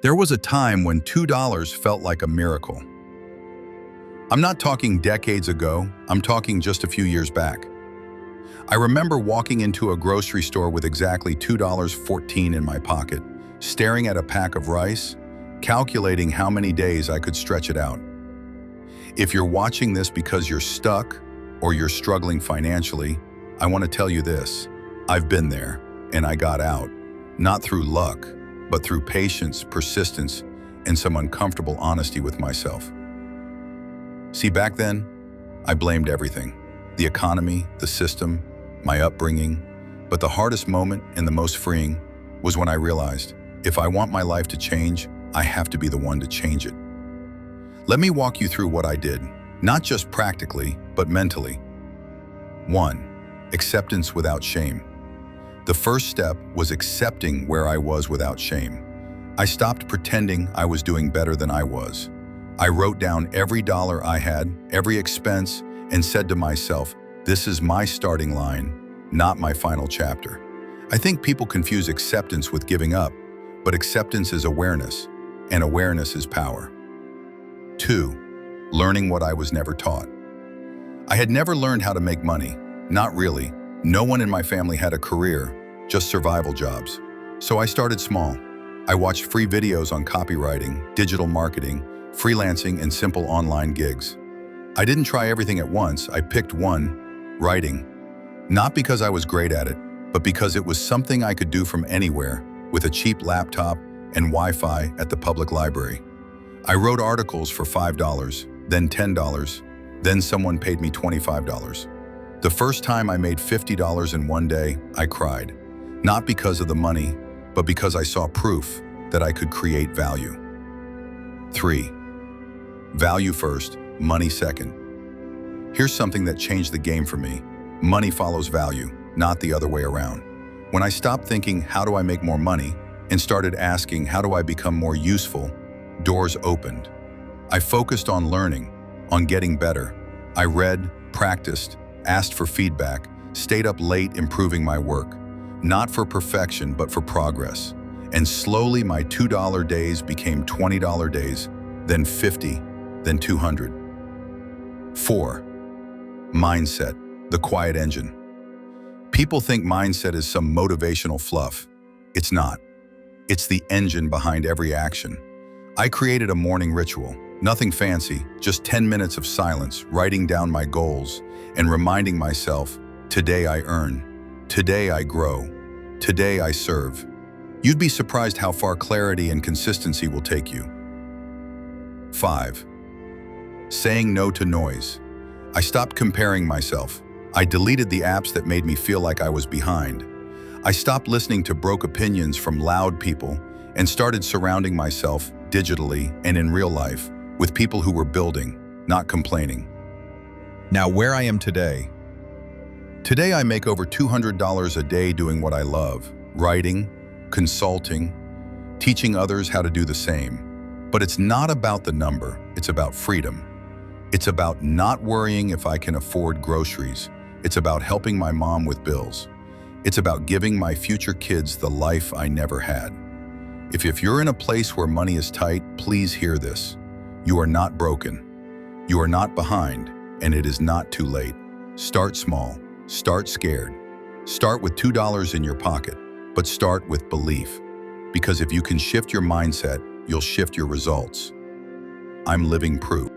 There was a time when $2 felt like a miracle. I'm not talking decades ago, I'm talking just a few years back. I remember walking into a grocery store with exactly $2.14 in my pocket, staring at a pack of rice, calculating how many days I could stretch it out. If you're watching this because you're stuck or you're struggling financially, I want to tell you this. I've been there, and I got out, not through luck, but through patience, persistence, and some uncomfortable honesty with myself. See, back then, I blamed everything. The economy, the system, my upbringing. But the hardest moment and the most freeing was when I realized, if I want my life to change, I have to be the one to change it. Let me walk you through what I did, not just practically, but mentally. 1. Acceptance without shame. The first step was accepting where I was without shame. I stopped pretending I was doing better than I was. I wrote down every dollar I had, every expense, and said to myself, this is my starting line, not my final chapter. I think people confuse acceptance with giving up, but acceptance is awareness, and awareness is power. 2. Learning what I was never taught. I had never learned how to make money. Not really. No one in my family had a career, just survival jobs. So I started small. I watched free videos on copywriting, digital marketing, freelancing, and simple online gigs. I didn't try everything at once. I picked one, writing. Not because I was great at it, but because it was something I could do from anywhere with a cheap laptop and Wi-Fi at the public library. I wrote articles for $5, then $10, then someone paid me $25. The first time I made $50 in one day, I cried. Not because of the money, but because I saw proof that I could create value. 3. Value first, money second. Here's something that changed the game for me. Money follows value, not the other way around. When I stopped thinking, how do I make more money, and started asking, how do I become more useful, doors opened. I focused on learning, on getting better. I read, practiced, asked for feedback, stayed up late improving my work. Not for perfection, but for progress. And slowly my $2 days became $20 days, then 50, then 200. 4. Mindset, the quiet engine. People think mindset is some motivational fluff. It's not. It's the engine behind every action. I created a morning ritual, nothing fancy, just 10 minutes of silence, writing down my goals and reminding myself, today I earn, today I grow, today I serve. You'd be surprised how far clarity and consistency will take you. 5. Saying no to noise. I stopped comparing myself. I deleted the apps that made me feel like I was behind. I stopped listening to broke opinions from loud people and started surrounding myself digitally and in real life with people who were building, not complaining. Now, where I am today. Today I make over $200 a day doing what I love, writing, consulting, teaching others how to do the same. But it's not about the number, it's about freedom. It's about not worrying if I can afford groceries. It's about helping my mom with bills. It's about giving my future kids the life I never had. If you're in a place where money is tight, please hear this. You are not broken. You are not behind, and it is not too late. Start small. Start scared. Start with $2 in your pocket, but start with belief. Because if you can shift your mindset, you'll shift your results. I'm living proof.